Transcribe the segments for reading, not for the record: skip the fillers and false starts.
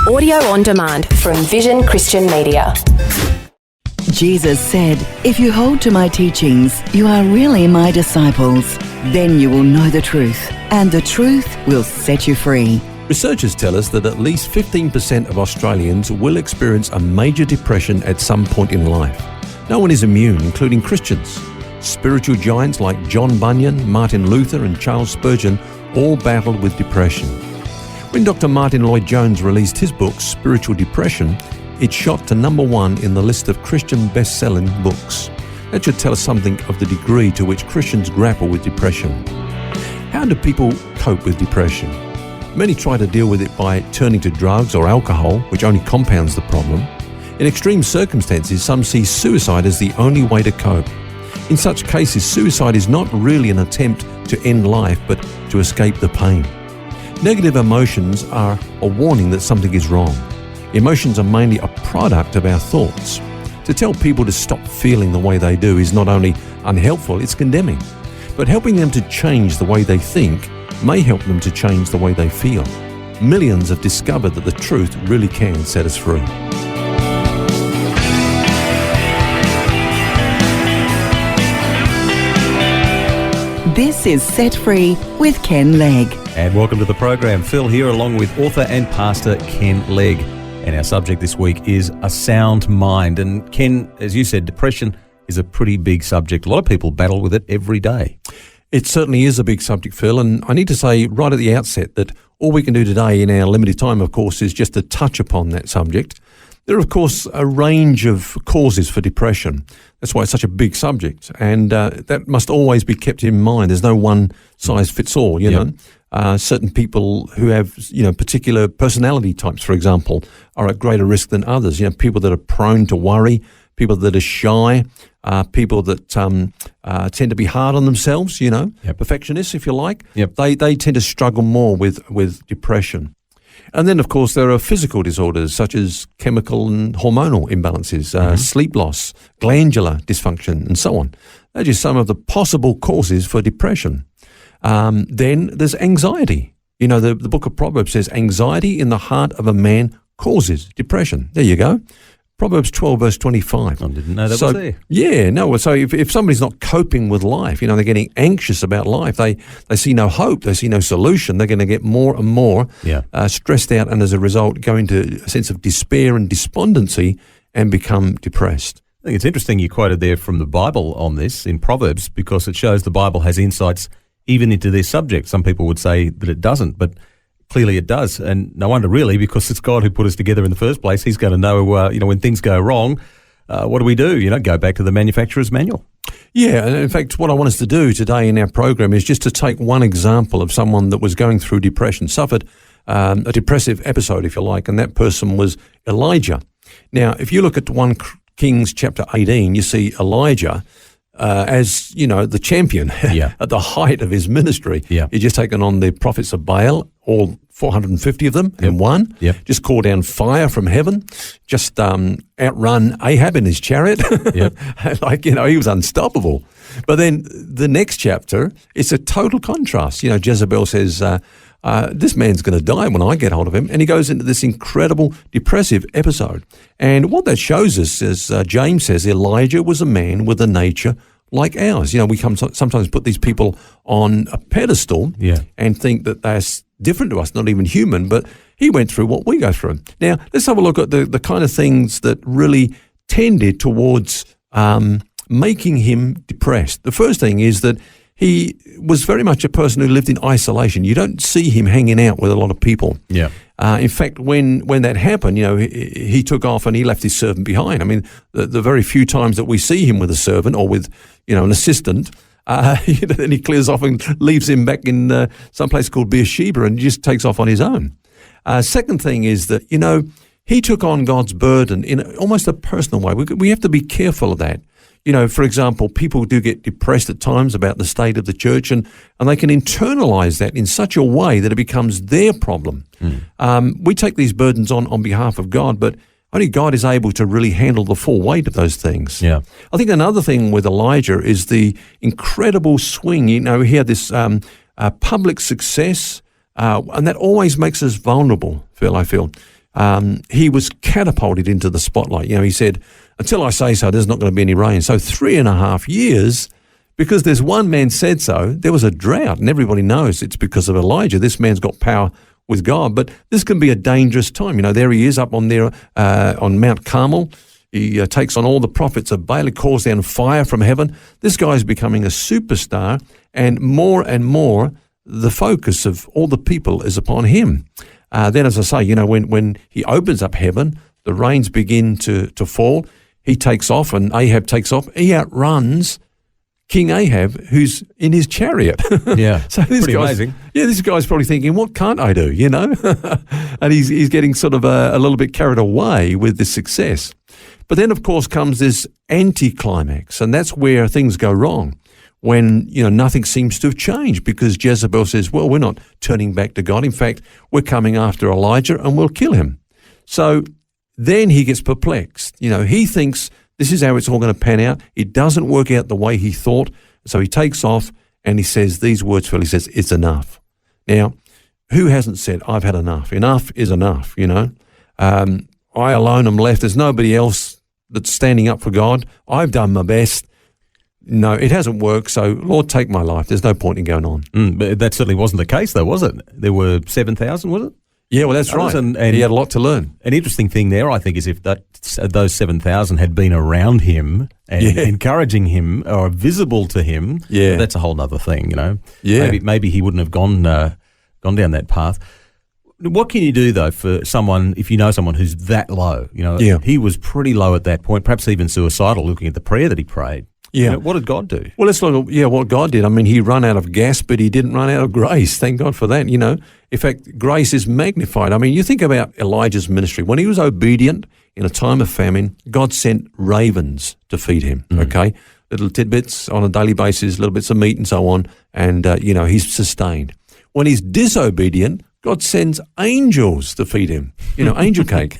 Audio on demand from Vision Christian Media. Jesus said, "If you hold to my teachings, you are really my disciples. Then you will know the truth, and the truth will set you free." Researchers tell us that at least 15% of Australians will experience a major depression at some point in life. No one is immune, including Christians. Spiritual giants like John Bunyan, Martin Luther and Charles Spurgeon all battled with depression. When Dr. Martin Lloyd-Jones released his book, Spiritual Depression, it shot to number 1 in the list of Christian best-selling books. That should tell us something of the degree to which Christians grapple with depression. How do people cope with depression? Many try to deal with it by turning to drugs or alcohol, which only compounds the problem. In extreme circumstances, some see suicide as the only way to cope. In such cases, suicide is not really an attempt to end life, but to escape the pain. Negative emotions are a warning that something is wrong. Emotions are mainly a product of our thoughts. To tell people to stop feeling the way they do is not only unhelpful, it's condemning. But helping them to change the way they think may help them to change the way they feel. Millions have discovered that the truth really can set us free. This is Set Free with Ken Legg. And welcome to the program. Phil here along with author and pastor Ken Legg. And our subject this week is a sound mind. And Ken, as you said, depression is a pretty big subject. A lot of people battle with it every day. It certainly is a big subject, Phil, and I need to say right at the outset that all we can do today in our limited time, of course, is just to touch upon that subject. There are, of course, a range of causes for depression. That's why it's such a big subject, and that must always be kept in mind. There's no one size fits all, you know. Certain people who have, particular personality types, for example, are at greater risk than others. People that are prone to worry, people that are shy, people that tend to be hard on themselves, perfectionists, if you like. They tend to struggle more with depression. And then, of course, there are physical disorders such as chemical and hormonal imbalances, sleep loss, glandular dysfunction, and so on. They're just some of the possible causes for depression. Then there's anxiety. The book of Proverbs says, anxiety in the heart of a man causes depression. There you go. Proverbs 12, verse 25. I didn't know that was there. Yeah, no. So if somebody's not coping with life, they're getting anxious about life, they see no hope, they see no solution, they're going to get more and more stressed out, and as a result go into a sense of despair and despondency and become depressed. I think it's interesting you quoted there from the Bible on this in Proverbs, because it shows the Bible has insights even into this subject. Some people would say that it doesn't, but clearly it does, and no wonder really, because it's God who put us together in the first place. He's going to know, when things go wrong, what do we do? Go back to the manufacturer's manual. Yeah, and in fact, what I want us to do today in our program is just to take one example of someone that was going through depression, suffered a depressive episode, if you like, and that person was Elijah. Now, if you look at 1 Kings chapter 18, you see Elijah as, the champion at the height of his ministry. He'd just taken on the prophets of Baal, all 450 of them in one, just call down fire from heaven, just outrun Ahab in his chariot. He was unstoppable. But then the next chapter, it's a total contrast. Jezebel says, this man's going to die when I get hold of him. And he goes into this incredible depressive episode. And what that shows us, as James says, Elijah was a man with a nature like ours. We sometimes put these people on a pedestal and think that they're different to us, not even human, but he went through what we go through. Now, let's have a look at the kind of things that really tended towards making him depressed. The first thing is that he was very much a person who lived in isolation. You don't see him hanging out with a lot of people. In fact, when that happened, he took off and he left his servant behind. I mean, the very few times that we see him with a servant or with, an assistant, then he clears off and leaves him back in some place called Beersheba and just takes off on his own. Second thing is that, he took on God's burden in almost a personal way. We have to be careful of that. For example, people do get depressed at times about the state of the church, and they can internalize that in such a way that it becomes their problem. We take these burdens on behalf of God, but only God is able to really handle the full weight of those things. I think another thing with Elijah is the incredible swing. He had this public success, and that always makes us vulnerable, Phil, I feel. he was catapulted into the spotlight. He said, until I say so, there's not going to be any rain. So 3.5 years, because there's one man said so, there was a drought, and everybody knows it's because of Elijah. This man's got power with God, but this can be a dangerous time. There he is up on there on Mount Carmel. He takes on all the prophets of Baal, calls down fire from heaven. This guy's becoming a superstar, and more the focus of all the people is upon him. Then, as I say, when he opens up heaven, the rains begin to fall. He takes off, and Ahab takes off. He outruns King Ahab, who's in his chariot. Yeah, so this pretty guy's, amazing. Yeah, this guy's probably thinking, what can't I do, And he's getting sort of a little bit carried away with this success. But then, of course, comes this anticlimax, and that's where things go wrong, when, nothing seems to have changed, because Jezebel says, well, we're not turning back to God. In fact, we're coming after Elijah and we'll kill him. So then he gets perplexed. He thinks this is how it's all going to pan out. It doesn't work out the way he thought. So he takes off and he says these words, Phil. He says, it's enough. Now, who hasn't said, I've had enough? Enough is enough, I alone am left. There's nobody else that's standing up for God. I've done my best. No, it hasn't worked, so Lord, take my life. There's no point in going on. But that certainly wasn't the case, though, was it? There were 7,000, was it? Yeah, well, that's right. And he had a lot to learn. An interesting thing there, I think, is if those 7,000 had been around him and encouraging him or visible to him, that's a whole other thing, Yeah. Maybe he wouldn't have gone down that path. What can you do, though, for someone, if you know someone who's that low? He was pretty low at that point, perhaps even suicidal, looking at the prayer that he prayed. Yeah. What did God do? Well, let's look at what God did. I mean, he ran out of gas, but he didn't run out of grace. Thank God for that. In fact, grace is magnified. I mean, you think about Elijah's ministry. When he was obedient in a time of famine, God sent ravens to feed him, okay? Little tidbits on a daily basis, little bits of meat and so on, and, he's sustained. When he's disobedient, God sends angels to feed him, angel cake.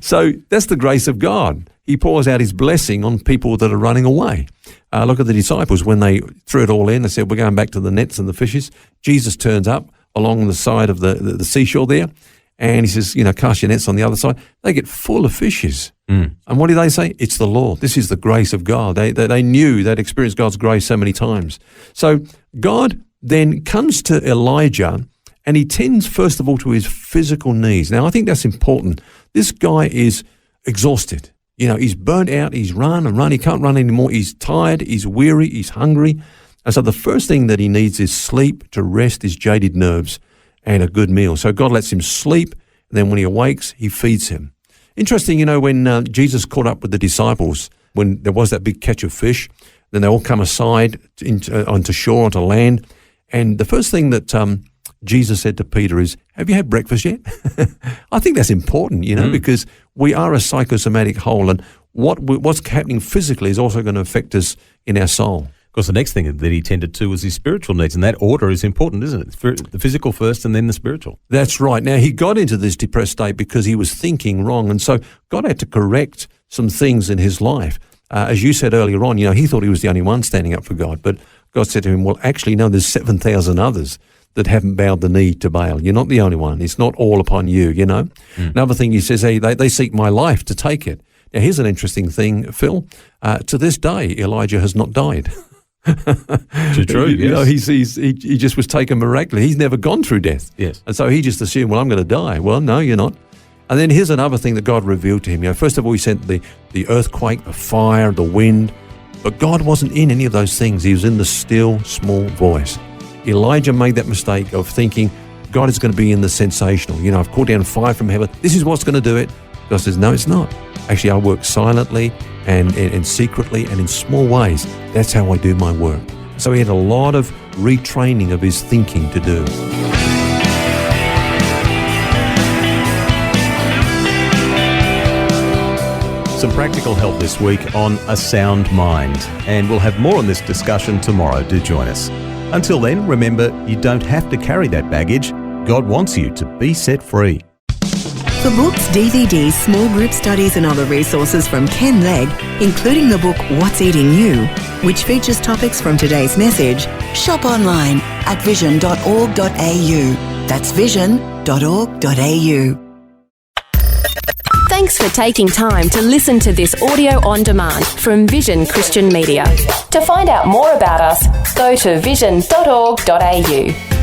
So that's the grace of God. He pours out his blessing on people that are running away. Look at the disciples. When they threw it all in, they said, we're going back to the nets and the fishes. Jesus turns up along the side of the seashore there, and he says, cast your nets on the other side. They get full of fishes. And what do they say? It's the Lord. This is the grace of God. They knew, they'd experienced God's grace so many times. So God then comes to Elijah, and he tends, first of all, to his physical needs. Now, I think that's important. This guy is exhausted. He's burnt out. He's run. He can't run anymore. He's tired. He's weary. He's hungry. And so the first thing that he needs is sleep to rest his jaded nerves and a good meal. So God lets him sleep. And then when he awakes, he feeds him. Interesting, when Jesus caught up with the disciples, when there was that big catch of fish, then they all come aside onto shore, onto land. And the first thing that Jesus said to Peter is, have you had breakfast yet? I think that's important, because we are a psychosomatic whole, and what's happening physically is also going to affect us in our soul. Of course, the next thing that he tended to was his spiritual needs, and that order is important, isn't it? The physical first and then the spiritual. That's right. Now, he got into this depressed state because he was thinking wrong, and so God had to correct some things in his life. As you said earlier on, he thought he was the only one standing up for God, but God said to him, well, actually, no, there's 7,000 others that haven't bowed the knee to Baal. You're not the only one. It's not all upon you, Another thing he says, hey, they seek my life to take it. Now, here's an interesting thing, Phil. To this day, Elijah has not died. True, yes. He just was taken miraculously. He's never gone through death. Yes. And so he just assumed, well, I'm going to die. Well, no, you're not. And then here's another thing that God revealed to him. First of all, he sent the earthquake, the fire, the wind. But God wasn't in any of those things. He was in the still, small voice. Elijah made that mistake of thinking God is going to be in the sensational. I've called down fire from heaven. This is what's going to do it. God says, no, it's not. Actually, I work silently and secretly and in small ways. That's how I do my work. So he had a lot of retraining of his thinking to do. Some practical help this week on A Sound Mind. And we'll have more on this discussion tomorrow. Do join us. Until then, remember, you don't have to carry that baggage. God wants you to be set free. For books, DVDs, small group studies and other resources from Ken Legg, including the book What's Eating You, which features topics from today's message, shop online at vision.org.au. That's vision.org.au. Thanks for taking time to listen to this audio on demand from Vision Christian Media. To find out more about us, go to vision.org.au.